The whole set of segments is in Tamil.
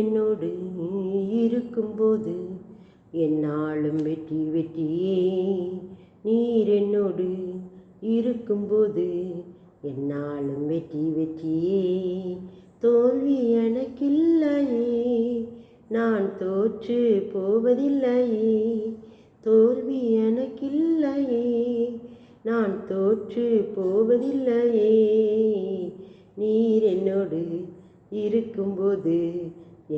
என்னோடு இருக்கும்போது என்னாலும் வெற்றி வெற்றியே. நீர் என்னோடு இருக்கும்போது என்னாலும் வெற்றி வெற்றியே. தோல்வி எனக்கில்லையே, நான் தோற்று போவதில்லையே. தோல்வி எனக்கில்லையே, நான் தோற்று போவதில்லையே. நீர் என்னோடு இருக்கும்போது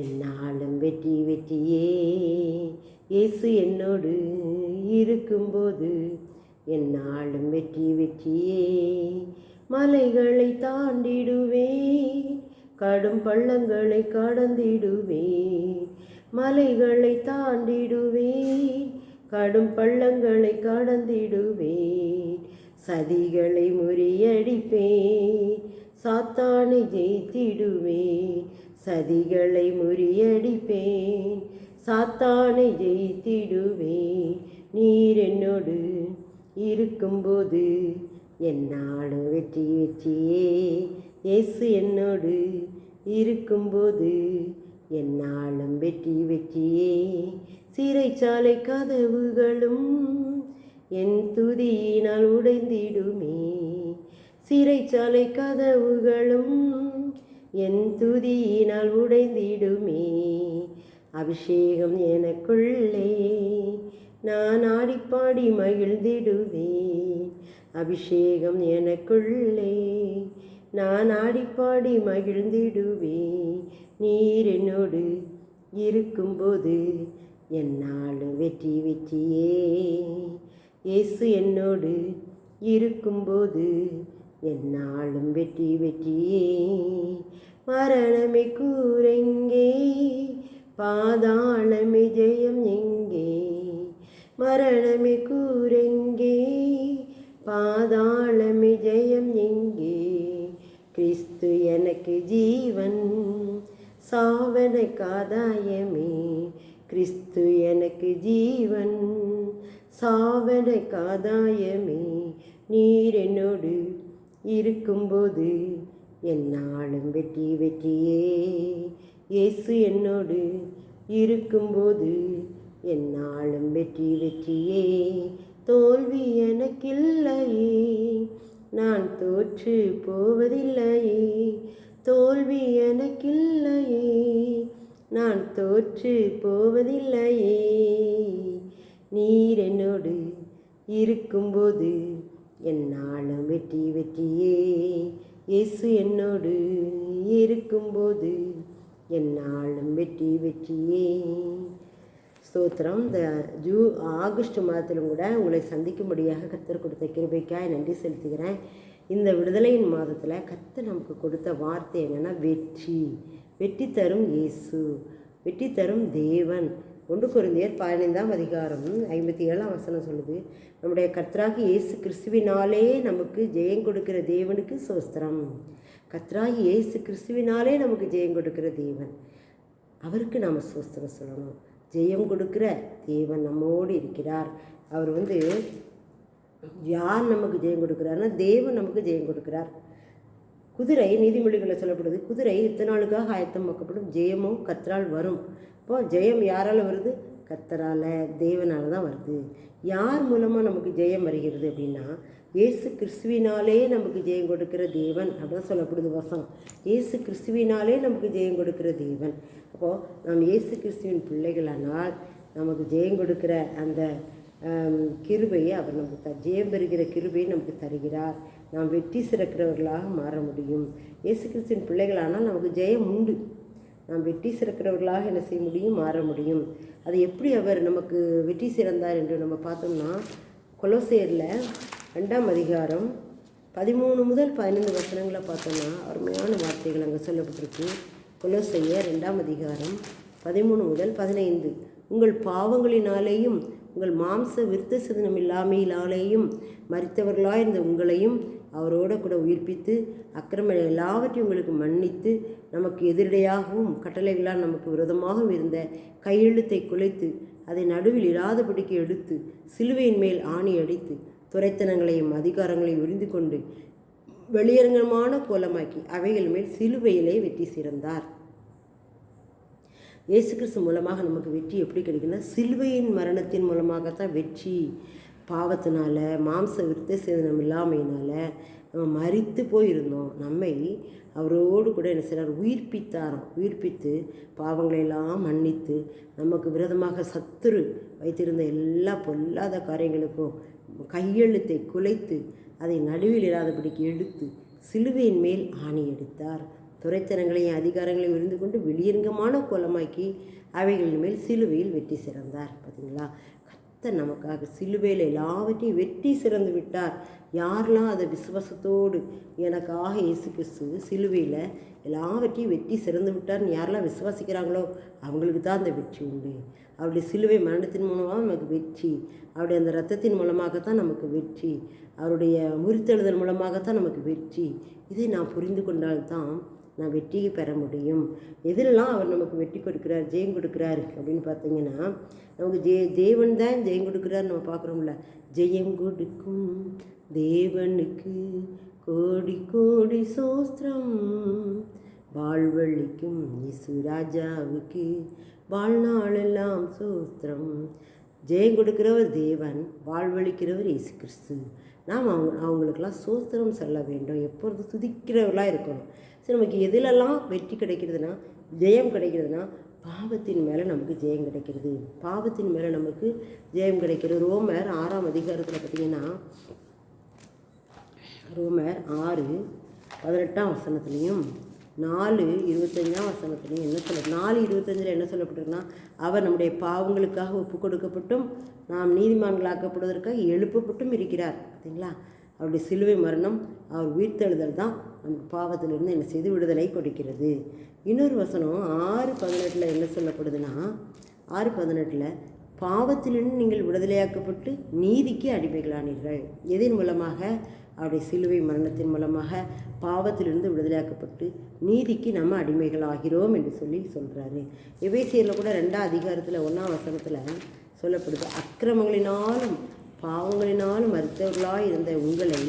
என்னாலும் வெற்றி வெற்றியே. இயேசு என்னோடு இருக்கும்போது என்னாலும் வெற்றி வெற்றியே. மலைகளை தாண்டிடுவேன், கடும் பள்ளங்களை கடந்திடுவேன். மலைகளை தாண்டிடுவேன், கடும் பள்ளங்களை கடந்திடுவேன். சதிகளை முறியடிப்பேன், சாத்தானை ஜெயித்திடுவேன். சதிகளை முறியடிப்பேன், சாத்தானை ஜெயித்திடுவேன். நீர் என்னோடு இருக்கும்போது என்னாலும் வெற்றி வெற்றியே. இயேசு என்னோடு இருக்கும்போது என்னாலும் வெற்றி வெற்றியே. சிறைச்சாலை கதவுகளும் என் துதியினால் உடைந்திடுமே. சிறைச்சாலை கதவுகளும் என் துதியினால் உடைந்திடுமே. அபிஷேகம் எனக்குள்ளே, நான் ஆடிப்பாடி மகிழ்ந்திடுவேன். அபிஷேகம் எனக்குள்ளே, நான் ஆடிப்பாடி மகிழ்ந்திடுவேன். நீர் என்னோடு இருக்கும்போது என்னாலும் வெற்றி வெற்றியே. இயேசு என்னோடு இருக்கும்போது என்னாலும் வெற்றி வெற்றியே. மரணமே கூரெங்கே, பாதாளமே ஜெயம் எங்கே. மரணமே கூரெங்கே, பாதாளமே ஜெயம் எங்கே. கிறிஸ்து எனக்கு ஜீவன், சாவன காதாயமே. கிறிஸ்து எனக்கு ஜீவன், சாவன காதாயமே. நீர் என்னோடு இருக்கும்போது என்னாலும் வெற்றி வெற்றியே. இயேசு என்னோடு இருக்கும்போது என்னாலும் வெற்றி வெற்றியே. தோல்வி எனக்கில்லையே, நான் தோற்று போவதில்லையே. தோல்வி எனக்கில்லையே, நான் தோற்று போவதில்லையே. நீர் என்னோடு இருக்கும்போது என்னாலும் வெற்றி வெற்றியே. இயேசு என்னோடு இருக்கும்போது என்னாலும் வெற்றி வெற்றியே. ஸ்தோத்திரம். இந்த ஆகஸ்ட் மாதத்திலும் கூட உங்களை சந்திக்கும்படியாக கர்த்தர் கொடுத்த கிருபைக்காய் நன்றி செலுத்துகிறேன். இந்த விடுதலையின் மாதத்தில் கர்த்தர் நமக்கு கொடுத்த வார்த்தை என்னென்னா வெற்றி. வெற்றி தரும் இயேசு, வெற்றி தரும் தேவன். 1 கொரிந்தியர் 15ஆம் அதிகாரம் 57ஆம் வசனம் சொல்லுது, நம்முடைய கர்த்தராகி இயேசு கிறிஸ்துவினாலே நமக்கு ஜெயம் கொடுக்கிற தேவனுக்கு ஸ்தோத்திரம். கர்த்தராகி இயேசு கிறிஸ்துவினாலே நமக்கு ஜெயம் கொடுக்கிற தேவன், அவருக்கு நாம் ஸ்தோத்திரம் சொல்லணும். ஜெயம் கொடுக்கிற தேவன் நம்மோடு இருக்கிறார். அவர் யார் நமக்கு ஜெயம் கொடுக்குறாருன்னா தேவன் நமக்கு ஜெயம் கொடுக்கிறார். குதிரை, நீதிமொழிகளில் சொல்லப்படுது, குதிரை இத்தனை நாளுக்காக ஆயத்தமாக்கப்படும், ஜெயமோ கர்த்தரால் வரும். இப்போ ஜெயம் யாரால் வருது? கர்த்தரால், தேவனால் தான் வருது. யார் மூலமாக நமக்கு ஜெயம் வருகிறது அப்படின்னா இயேசு கிறிஸ்துவினாலே நமக்கு ஜெயம் கொடுக்கிற தேவன் அப்படின்னு சொல்லப்படுது வசனம். இயேசு கிறிஸ்துவினாலே நமக்கு ஜெயம் கொடுக்கிற தேவன். அப்போது நாம் இயேசு கிறிஸ்துவின் பிள்ளைகளானால் நமக்கு ஜெயம் கொடுக்கிற அந்த கிருபையை அவர் நமக்கு ஜெயம் பெறுகிற கிருபையை நமக்கு தருகிறார். நாம் வெற்றி சிறக்கிறவர்களாக மாற முடியும். இயேசு கிறிஸ்துவின் பிள்ளைகளானால் நமக்கு ஜெயம் உண்டு. நாம் வெற்றி சிறக்கிறவர்களாக என்ன செய்ய முடியும்? மாற முடியும். அது எப்படி அவர் நமக்கு வெற்றி சிறந்தார் என்று நம்ம பார்த்தோம்னா கொலோசையரில் 2ஆம் அதிகாரம் 13 முதல் 15 வசனங்களை பார்த்தோம்னா அருமையான வார்த்தைகள் அங்கே சொல்லப்பட்டிருக்கு. கொலோசையர் 2ஆம் அதிகாரம் 13 முதல் 15. உங்கள் பாவங்களினாலேயும் உங்கள் மாம்ச விருத்த சிதனம் இல்லாமையினாலேயும் மரித்தவர்களாயிருந்த உங்களையும் அவரோட கூட உயிர்ப்பித்து அக்கிரம எல்லாவற்றையும் உங்களுக்கு மன்னித்து நமக்கு எதிரடையாகவும் கட்டளைகளால் நமக்கு விரோதமாகவும் இருந்த கையெழுத்தை குலைத்து அதை நடுவில் இராதபடிக்கு எடுத்து சிலுவையின் மேல் ஆணி அடித்து துரைத்தனங்களையும் அதிகாரங்களையும் உரிந்து கொண்டு வெளியரங்கமான கோலமாக்கி அவைகள் மேல் சிலுவையிலே வெற்றி சிறந்தார். இயேசு கிறிஸ்து மூலமாக நமக்கு வெற்றி எப்படி கிடைக்குன்னா, சிலுவையின் மரணத்தின் மூலமாகத்தான் வெற்றி. பாவத்தினால, மாம்ச விருத்த சேதனம் இல்லாமையினால் நம்ம மரித்து போயிருந்தோம். நம்மை அவரோடு கூட என்ன செய்கிறார், உயிர்ப்பித்தாராம். உயிர்ப்பித்து பாவங்களையெல்லாம் மன்னித்து நமக்கு விரோதமாக சத்துரு வைத்திருந்த எல்லா பொல்லாத காரியங்களுக்கும் கையெழுத்தை குலைத்து அதை நடுவில் இராதபடிக்கு எடுத்து சிலுவையின் மேல் ஆணி எடுத்தார். துரைத்தனங்களையும் அதிகாரங்களையும் உரிந்து கொண்டு வெளியரங்கமான கோலமாக்கி அவைகளின் மேல் சிலுவையில் வெற்றி சிறந்தார். பார்த்தீங்களா, கர்த்தர் நமக்காக சிலுவையில் எல்லாவற்றையும் வெற்றி சிறந்து விட்டார். யாரெல்லாம் அதை விசுவாசத்தோடு எனக்காக இயேசு கிறிஸ்து சிலுவையில் எல்லாவற்றையும் வெற்றி சிறந்து விட்டார்னு யாரெல்லாம் விசுவாசிக்கிறாங்களோ அவங்களுக்கு தான் அந்த வெற்றி உண்டு. அவருடைய சிலுவை மரணத்தின் மூலமாக நமக்கு வெற்றி, அவருடைய அந்த இரத்தத்தின் மூலமாகத்தான் நமக்கு வெற்றி, அவருடைய முறித்தெழுதல் மூலமாகத்தான் நமக்கு வெற்றி. இதை நான் புரிந்து கொண்டால்தான் நான் வெற்றியை பெற முடியும். எதிலெல்லாம் அவர் நமக்கு வெற்றி கொடுக்குறார், ஜெயம் கொடுக்குறார் அப்படின்னு பார்த்தீங்கன்னா, நமக்கு தேவன் தான் ஜெயம் கொடுக்குறாரு நம்ம பார்க்குறோம்ல. ஜெயம் கொடுக்கும் தேவனுக்கு கோடி கோடி சோஸ்திரம், வாழ்வழிக்கும் இயேசு ராஜாவுக்கு வாழ்நாளெல்லாம் சோஸ்திரம். ஜெயம் கொடுக்கிறவர் தேவன், வாழ்வழிக்கிறவர் இயேசு கிறிஸ்து. நாம் அவங்களுக்கெல்லாம் சோஸ்திரம் சொல்ல வேண்டும், எப்பொழுது துதிக்கிறவர்களாக இருக்கணும். சரி, நமக்கு எதிலெல்லாம் வெற்றி கிடைக்கிறதுனா, ஜெயம் கிடைக்கிறதுனா, பாவத்தின் மேலே நமக்கு ஜெயம் கிடைக்கிறது. பாவத்தின் மேலே நமக்கு ஜெயம் கிடைக்கிறது. ரோமர் 6ஆம் அதிகாரத்தில் பார்த்தீங்கன்னா, ரோமர் 6:18 வசனத்துலேயும் 4:25 வசனத்துலேயும் என்ன சொல்ல, 4:25 என்ன சொல்லப்பட்டிருக்குன்னா, அவர் நம்முடைய பாவங்களுக்காக ஒப்பு கொடுக்கப்பட்டும் நாம் நீதிமான்களாக்கப்படுவதற்காக எழுப்பப்பட்டும் இருக்கிறார். பார்த்தீங்களா, அவருடைய சிலுவை மரணம், அவர் உயிர்த்தெழுதல் தான் நமக்கு பாவத்திலிருந்து என்ன செய்து விடுதலை கொடுக்கிறது. இன்னொரு வசனம் 6:18 என்ன சொல்லப்படுதுன்னா, 6:18 பாவத்திலிருந்து நீங்கள் விடுதலையாக்கப்பட்டு நீதிக்கு அடிமைகளானீர்கள். எதன் மூலமாக? அவருடைய சிலுவை மரணத்தின் மூலமாக பாவத்திலிருந்து விடுதலையாக்கப்பட்டு நீதிக்கு நம்ம அடிமைகளாகிறோம் என்று சொல்கிறாரு. எபேசியரில் கூட 2ஆம் அதிகாரத்தில் 1ஆம் வசனத்தில் சொல்லப்படுது, அக்கிரமங்களினாலும் பாவங்களினாலும் மரித்தவர்களாய் இருந்த உங்களை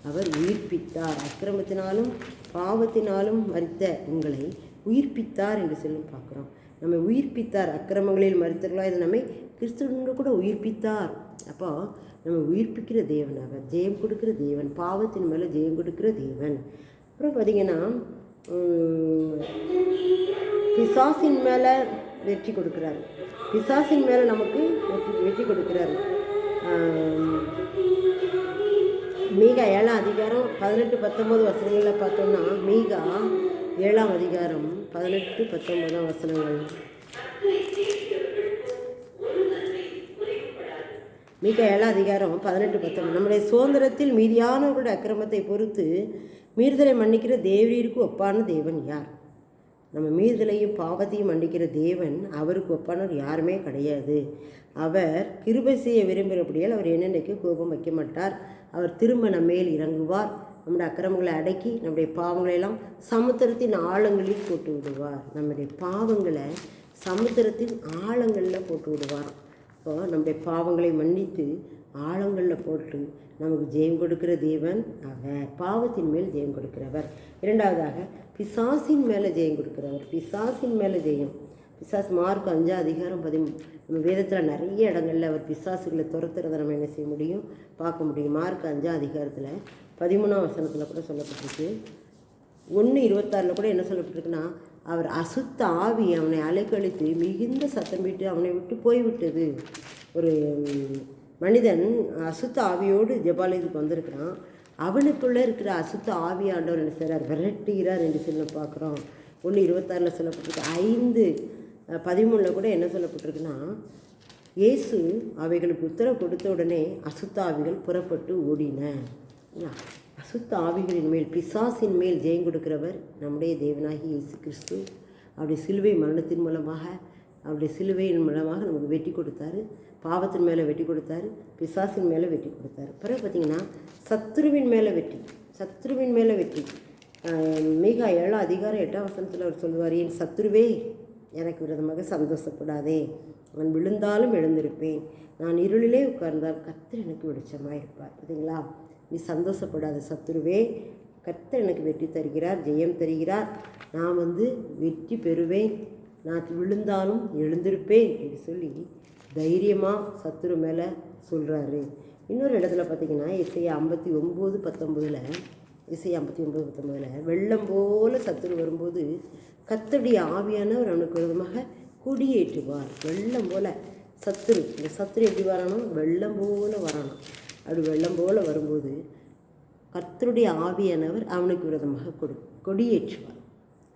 அவர் உயிர்ப்பித்தார். அக்கிரமத்தினாலும் பாவத்தினாலும் மரித்த உங்களை உயிர்ப்பித்தார் என்று சொல்லி பார்க்குறோம். நம்மை உயிர்ப்பித்தார். அக்கிரமங்களில் மரித்தவர்களாக இருந்து நம்மை கிறிஸ்துவோடு கூட உயிர்ப்பித்தார். அப்போ நம்ம உயிர்ப்பிக்கிற தேவன், அவர் ஜெயம் கொடுக்கிற தேவன், பாவத்தின் மேலே ஜெயம் கொடுக்கிற தேவன். அப்புறம் பார்த்திங்கன்னா, பிசாசின் மேலே வெற்றி கொடுக்குறாரு. பிசாசின் மேலே நமக்கு வெற்றி கொடுக்குறாரு. மீகா 7ஆம் அதிகாரம் 18-19 வசனங்களில் பார்த்தோம்னா, மீகா 7ஆம் அதிகாரம் 18-19 வசனங்கள். மீகா 7ஆம் அதிகாரம் 18-19. நம்முடைய சுதந்திரத்தில் மீதியானவர்களுடைய அக்கிரமத்தை பொறுத்து மீறுதலை மன்னிக்கிற தேவரீருக்கு ஒப்பான தேவன் யார்? நம்ம மீறுதலையும் பாவத்தையும் மன்னிக்கிற தேவன், அவருக்கு ஒப்பானவர் யாருமே கிடையாது. அவர் கிருபை செய்ய விரும்புகிறபடியால் அவர் என்னென்னைக்கு கோபம் வைக்க மாட்டார். அவர் திரும்ப நம்ம மேல் இறங்குவார். நம்முடைய அக்கிரமங்களை அடக்கி நம்முடைய பாவங்களெல்லாம் சமுத்திரத்தின் ஆழங்களில் போட்டு விடுவார். நம்முடைய பாவங்களை சமுத்திரத்தின் ஆழங்களில் போட்டு விடுவார். இப்போ நம்முடைய பாவங்களை மன்னித்து ஆழங்களில் போட்டு நமக்கு ஜெயம் கொடுக்கிற தேவன் அவர். பாவத்தின் மேல் ஜெயம் கொடுக்கிறவர். இரண்டாவதாக, பிசாசின் மேலே ஜெயம் கொடுக்கிறவர். பிசாசின் மேலே ஜெயம். பிசாசு மார்க் 5ஆம் அதிகாரம் 13. நம்ம வேதத்தில் நிறைய இடங்களில் அவர் பிசாசுகளை துரத்துறதை நம்ம என்ன செய்ய முடியும், பார்க்க முடியும். மார்க் 5ஆம் அதிகாரத்தில் 13ஆம் வசனத்தில் கூட சொல்லப்பட்டிருக்கு. 1:26 கூட என்ன சொல்லப்பட்டிருக்குன்னா, அவர் அசுத்த ஆவி அவனை அலைக்கழித்து மிகுந்த சத்தம் விட்டு அவனை விட்டு போய்விட்டது. ஒரு மனிதன் அசுத்த ஆவியோடு ஜெபாலயத்துக்கு வந்திருக்கிறான். அவனுக்குள்ளே இருக்கிற அசுத்த ஆவி ஆண்டவர் என்ன செய்கிறார், விரட்டுகிறார் என்று சொல்லி பார்க்குறோம். 1:26 சொல்லப்பட்டிருக்கு. 5:13 கூட என்ன சொல்லப்பட்டிருக்குன்னா, இயேசு அவைகளுக்கு உத்தரவு கொடுத்த உடனே அசுத்த ஆவிகள் புறப்பட்டு ஓடின. அசுத்த ஆவிகளின் மேல், பிசாசின் மேல் ஜெயம் கொடுக்கிறவர் நம்முடைய தேவனாகி இயேசு கிறிஸ்து. அவருடைய சிலுவை மரணத்தின் மூலமாக, அவருடைய சிலுவையின் மூலமாக நமக்கு வெற்றி கொடுத்தாரு. பாவத்தின் மேலே வெற்றி கொடுத்தாரு, பிசாசின் மேலே வெற்றி கொடுத்தாரு. பிறகு பார்த்திங்கன்னா, சத்ருவின் மேலே வெற்றி. சத்ருவின் மேலே வெற்றி. மீகா 7ஆம் அதிகாரம் 8ஆம் வசனத்தில் அவர் சொல்லுவார், என் சத்ருவே எனக்கு விரோதமாக சந்தோஷப்படாதே, நான் விழுந்தாலும் எழுந்திருப்பேன், நான் இருளிலே உட்கார்ந்தால் கர்த்தர் எனக்கு வெளிச்சமாக இருப்பார். பார்த்தீங்களா, நீ சந்தோஷப்படாத சத்துருவே, கர்த்தர் எனக்கு வெற்றி தருகிறார், ஜெயம் தருகிறார், நான் வெற்றி பெறுவேன், நான் விழுந்தாலும் எழுந்திருப்பேன் என்று சொல்லி தைரியமாக சத்துரு மேலே சொல்கிறாரு. இன்னொரு இடத்துல பார்த்திங்கன்னா இசையா 59:19 இசையா 59:19 வெள்ளம் போல சத்துரு வரும்போது கர்த்தருடைய ஆவியானவர் அவனுக்கு விரோதமாக கொடியேற்றுவார். வெள்ளம் போல் சத்துரு, இந்த சத்துரு எப்படி வரணும்? வெள்ளம் போல் வரணும். அப்படி வெள்ளம் போல் வரும்போது கர்த்தருடைய ஆவியானவர் அவனுக்கு விரோதமாக கொடியேற்றுவார்.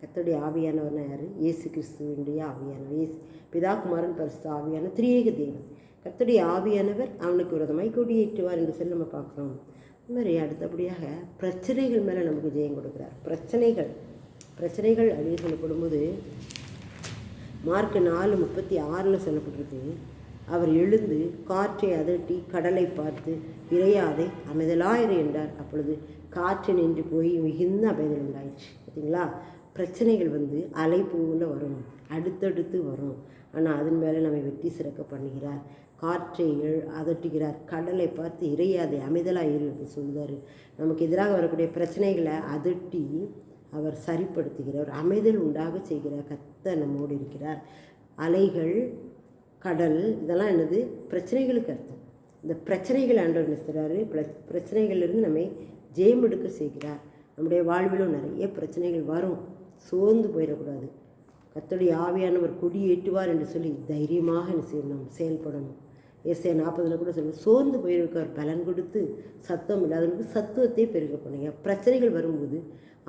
கர்த்தருடைய ஆவியானவர்னா யார்? இயேசு கிறிஸ்துவனுடைய ஆவியானவர். பிதா குமாரன் பரிசுத்த ஆவியான திரியேக தேவன். கர்த்தருடைய ஆவியானவர் அவனுக்கு விரோதமாய் கொடியேற்றுவார் என்று சொல்லி நம்ம பார்க்குறோம். இது மாதிரி அடுத்தபடியாக பிரச்சனைகள் மேலே நமக்கு ஜெயம் கொடுக்குறார். பிரச்சனைகள் அப்படின்னு சொல்லப்படும்போது மார்க் 4:36 சொல்லப்பட்டிருக்கு, அவர் எழுந்து காற்றை அதட்டி கடலை பார்த்து இறையாதை அமைதலாயிரு என்றார். அப்பொழுது காற்று நின்று போய் மிகுந்த அமைதல் உண்டாயிடுச்சு. பார்த்தீங்களா? பிரச்சனைகள் அலை போல வரும், அடுத்தடுத்து வரும். ஆனால் அதன் மேலே நம்மை வெற்றி சிறக்க பண்ணுகிறார். காற்றை அதட்டுகிறார், கடலை பார்த்து இறையாதை அமைதலாயிரு என்று சொல்கிறார். நமக்கு எதிராக வரக்கூடிய பிரச்சனைகளை அதட்டி அவர் சரிப்படுத்துகிறார், அமைதல் உண்டாக செய்கிறார். கர்த்தர் நம்மோடு இருக்கிறார். அலைகள், கடல், இதெல்லாம் என்னது? பிரச்சனைகளுக்கு அர்த்தம். இந்த பிரச்சனைகள் ஆண்டவர் நிறுத்துகிறாரு. பிரச்சனைகளிலிருந்து நம்மை ஜெயம் எடுக்க செய்கிறார். நம்முடைய வாழ்விலும் நிறைய பிரச்சனைகள் வரும், சோர்ந்து போயிடக்கூடாது. கர்த்தருடைய ஆவியானவர் கொடியேற்றுவார் என்று சொல்லி தைரியமாக என்ன செய்யணும்? செயல்படணும். ஏசாயா 40 கூட சொல்லி சோர்ந்து போயிருக்கார் பலன் கொடுத்து சத்தம் இல்லாதவங்களுக்கு சத்துவத்தை பெருக பண்ணுங்க. பிரச்சனைகள் வரும்போது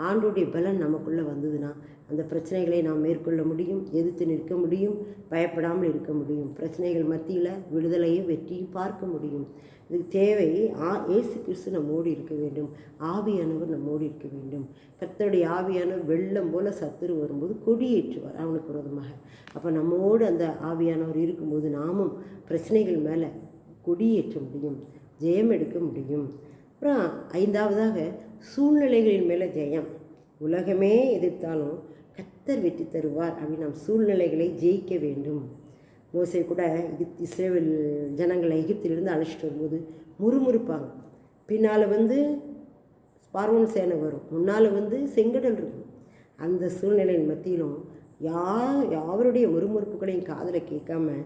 ஆண்டோடைய பலன் நமக்குள்ளே வந்ததுன்னா அந்த பிரச்சனைகளை நாம் மேற்கொள்ள முடியும், எதிர்த்து நிற்க முடியும், பயப்படாமல் இருக்க முடியும். பிரச்சனைகள் மத்தியில் விடுதலையும் வெற்றியும் பார்க்க முடியும். இதுக்கு தேவை இயேசு கிறிஸ்து நம்மோடு இருக்க வேண்டும், ஆவியானவர் நம்மோடு இருக்க வேண்டும். கர்த்தருடைய ஆவியானவர் வெள்ளம் போல் சத்துரு வரும்போது கொடியேற்றுவார் அவனுக்கு விரோதமாக. அப்போ நம்மோடு அந்த ஆவியானவர் இருக்கும்போது நாமும் பிரச்சனைகள் மேலே கொடியேற்ற முடியும், ஜெயம் எடுக்க முடியும். அப்புறம் 5வதாக சூழ்நிலைகளின் மேலே ஜெயம். உலகமே எதிர்த்தாலும் கர்த்தர் வெற்றி தருவார் அப்படின்னு நாம் சூழ்நிலைகளை ஜெயிக்க வேண்டும். மோசே கூட இஸ்ரவேல் ஜனங்களை எகிப்திலிருந்து அழைச்சிட்டு வரும்போது முறுமுறுப்பாங்க. பின்னால் பார்வோன் சேனை வரும், முன்னால் செங்கடல் இருக்கும். அந்த சூழ்நிலையின் மத்தியிலும் யாருடைய முறுமுறுப்புகளையும் காதில் கேட்காம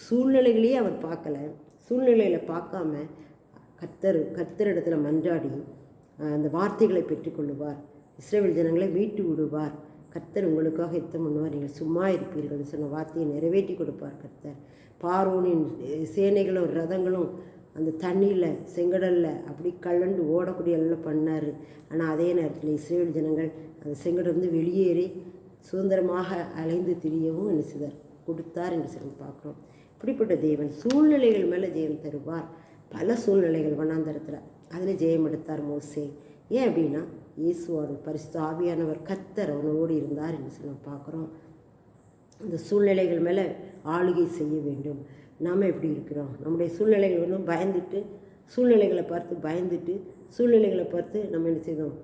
சூழ்நிலைகளையே அவர் பார்க்கலை. சூழ்நிலையில் பார்க்காம கர்த்தரிடத்தில் மன்றாடி அந்த வார்த்தைகளை பெற்றுக்கொள்ளுவார். இஸ்ரவேல் ஜனங்களை மீட்டு விடுவார். கர்த்தர் உங்களுக்காக யுத்தம் பண்ணுவார், நீங்கள் சும்மா இருப்பீர்கள் சொன்ன வார்த்தையை நிறைவேற்றி கொடுப்பார் கர்த்தர். பார்வோனின் சேனைகளும் ரதங்களும் அந்த தண்ணியில் செங்கடலில் அப்படி கலண்டு ஓடக்கூடிய எல்லாம் பண்ணார். ஆனால் அதே நேரத்தில் இஸ்ரவேல் ஜனங்கள் அந்த செங்கடல் வெளியேறி சுதந்திரமாக அலைந்து திரியவும் என்ன செய்தார்? கொடுத்தார் என்று சொல்லி பார்க்குறோம். இப்படிப்பட்ட தேவன் சூழ்நிலைகள் மேலே ஜெயம் தருவார். பல சூழ்நிலைகள் வண்ணாந்தரத்தில் அதில் ஜெயம் எடுத்தார் மோசே. ஏன் அப்படின்னா இயேசுவோட பரிசுத்த ஆவியானவர் கர்த்தர் அவனோடு இருந்தார் என்று சொல்லி பார்க்குறோம். அந்த சூழ்நிலைகள் மேலே ஆளுகை செய்ய வேண்டும். நாம் எப்படி இருக்கிறோம்? நம்முடைய சூழ்நிலைகள் பயந்துட்டு சூழ்நிலைகளை பார்த்து நம்ம என்ன செய்தோம்?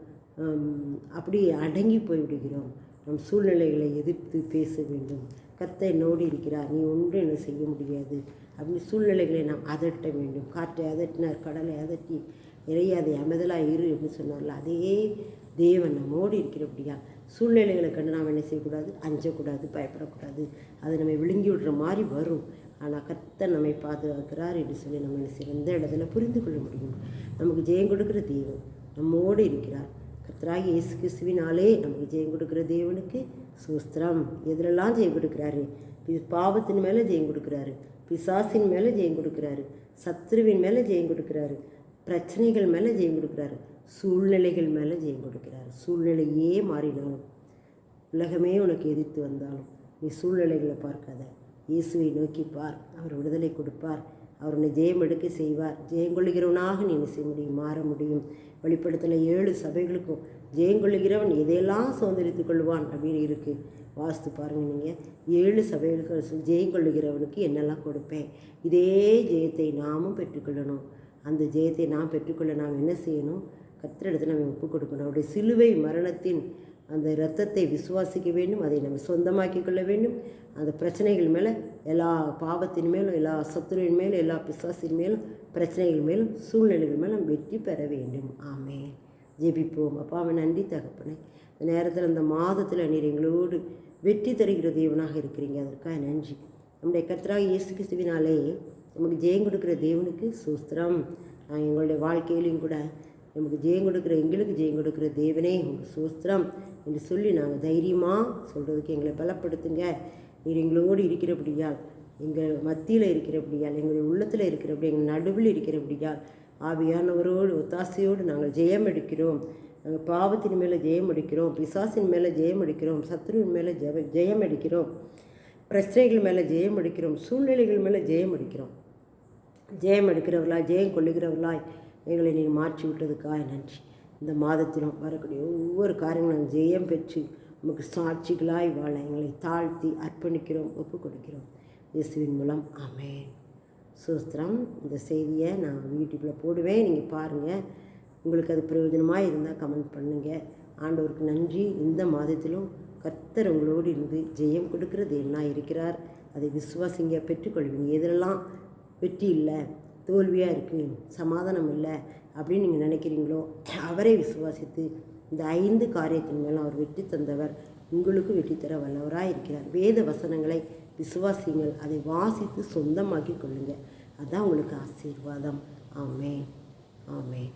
அப்படி அடங்கி போய்விடுகிறோம். நம் சூழ்நிலைகளை எதிர்த்து பேச வேண்டும். கர்த்தர் என்னோடு இருக்கிறார், நீ ஒன்றும் என்ன செய்ய முடியாது அப்படின்னு சூழ்நிலைகளை நாம் அதட்ட வேண்டும். காற்றை அதட்டினார், கடலை அதட்டி இறையாதை அமைதலாக இரு அப்படின்னு சொன்னார்ல, அதே தேவன் நம்மோடு இருக்கிறபடியா சூழ்நிலைகளை கண்டு நாம் என்ன செய்யக்கூடாது? அஞ்சக்கூடாது, பயப்படக்கூடாது. அது நம்மை விழுங்கி விடுற மாதிரி வரும். ஆனால் கர்த்தர் நம்மை பாதுகாக்கிறார் என்று சொல்லி நம்ம என்ன செய்யணும்? இந்த இடத்துல புரிந்து கொள்ள முடியும். நமக்கு ஜெயம் கொடுக்குற தேவன் நம்மோடு இருக்கிறார். கர்த்தராகிய இயேசு கிறிஸ்துவினாலே நமக்கு ஜெயம் கொடுக்குற தேவனுக்கு சூஸ்திரம். எதிலெல்லாம் ஜெயம் கொடுக்குறாரு? பாவத்தின் மேலே ஜெயம் கொடுக்குறாரு, பிசாசின் மேலே ஜெயம் கொடுக்குறாரு, சத்ருவின் மேலே ஜெயம் கொடுக்குறாரு, பிரச்சனைகள் மேலே ஜெயம் கொடுக்குறாரு, சூழ்நிலைகள் மேலே ஜெயம் கொடுக்குறாரு. சூழ்நிலையே மாறினாலும், உலகமே உனக்கு எதிர்த்து வந்தாலும் நீ சூழ்நிலைகளை பார்க்காத, இயேசுவை நோக்கி பார். அவர் விடுதலை கொடுப்பார், அவர் உன்னை ஜெயம் எடுக்க செய்வார். ஜெயங்கொள்ளுகிறவனாக நீ என்ன செய்ய முடியும்? மாற முடியும். வெளிப்படுத்தல 7 சபைகளுக்கும் ஜெயங்கொள்ளுகிறவன் எதையெல்லாம் சுதந்திரித்துக் கொள்வான் அப்படின்னு இருக்குது. வாஸ்து பாருங்கள் நீங்கள். 7 சபைகளுக்கு ஜெயங்கொள்ளுகிறவனுக்கு என்னெல்லாம் கொடுப்பேன். இதே ஜெயத்தை நாமும் பெற்றுக்கொள்ளணும். அந்த ஜெயத்தை நாம் பெற்றுக்கொள்ள நாம் என்ன செய்யணும்? கர்த்தரிடத்தில் நம்ம ஒப்புக் கொடுக்கணும். அவருடைய சிலுவை மரணத்தின் அந்த இரத்தத்தை விசுவாசிக்க வேண்டும். அதை நம்ம சொந்தமாக்கி கொள்ள வேண்டும். அந்த பிரச்சனைகள் மேலே, எல்லா பாவத்தின் மேலும், எல்லா சத்துருவின் மேலும், எல்லா பிசாசின் மேலும், பிரச்சனைகள் மேலும், சூழ்நிலைகள் மேலும் வெற்றி பெற வேண்டும். ஆமென். ஜெபிப்போம். அப்பாவை நன்றி தகப்பனே. இந்த நேரத்தில் அந்த மாதத்தில் நீர் எங்களோடு வெற்றி தருகிற தேவனாக இருக்கிறீங்க. அதற்காக நன்றி. நம்முடைய கர்த்தராகிய இயேசு கிறிஸ்துவினாலே நமக்கு ஜெயம் கொடுக்குற தேவனுக்கு ஸ்தோத்திரம். எங்களுடைய வாழ்க்கையிலையும் கூட நமக்கு ஜெயம் கொடுக்குற, எங்களுக்கு ஜெயம் கொடுக்குற தேவனே உங்களுக்கு ஸ்தோத்திரம் என்று சொல்லி நாங்கள் தைரியமாக சொல்கிறதுக்கு எங்களை பலப்படுத்துங்க. நீர் எங்களோடு இருக்கிறபடியால், எங்கள் மத்தியில் இருக்கிறபடியால், எங்களுடைய உள்ளத்தில் இருக்கிறபடி, எங்கள் நடுவில் இருக்கிறபடியால் ஆவியானவரோடு ஒத்தாசையோடு நாங்கள் ஜெயம் எடுக்கிறோம். நாங்கள் பாவத்தின் மேலே ஜெயம் எடுக்கிறோம், பிசாசின் மேலே ஜெயம் எடுக்கிறோம், சத்ருவின் மேலே ஜெயம் எடுக்கிறோம், பிரச்சனைகள் மேலே ஜெயம் எடுக்கிறோம், சூழ்நிலைகள் மேலே ஜெயம் எடுக்கிறோம். ஜெயம் எடுக்கிறவர்களாய், ஜெயம் கொள்ளுகிறவர்களாய் எங்களை நீங்கள் மாற்றி விட்டதுக்காக நன்றி. இந்த மாதத்திலும் வரக்கூடிய ஒவ்வொரு காரியங்களும் நாங்கள் ஜெயம் பெற்று நமக்கு சாட்சிகளாய் வாழ எங்களை தாழ்த்தி அர்ப்பணிக்கிறோம், ஒப்பு கொடுக்கிறோம் இயேசுவின் மூலம். ஆமென். ஸ்தோத்திரம். இந்த செய்தியை நான் யூடியூப்பில் போடுவேன், நீங்கள் பாருங்கள். உங்களுக்கு அது பிரயோஜனமாக இருந்தால் கமெண்ட் பண்ணுங்கள். ஆண்டவருக்கு நன்றி. இந்த மாதத்திலும் கர்த்தர் உங்களோடு இருந்து ஜெயம் கொடுக்கிற தேவனாக இருக்கிறார். அதை விசுவாசிங்க, பெற்றுக்கொள்வீங்க. எதிலெல்லாம் வெற்றி இல்லை, தோல்வியாக இருக்குது, சமாதானம் இல்லை அப்படின்னு நீங்கள் நினைக்கிறீங்களோ அவரை விசுவாசித்து இந்த 5 காரியத்தின் மேலும் அவர் வெற்றி தந்தவர், உங்களுக்கு வெற்றி தர வல்லவராக இருக்கிறார். வேத வசனங்களை விசுவாசிங்கள், அதை வாசித்து சொந்தமாக்கி கொள்ளுங்கள். அதுதான் உங்களுக்கு ஆசீர்வாதம். ஆமென். ஆமென்.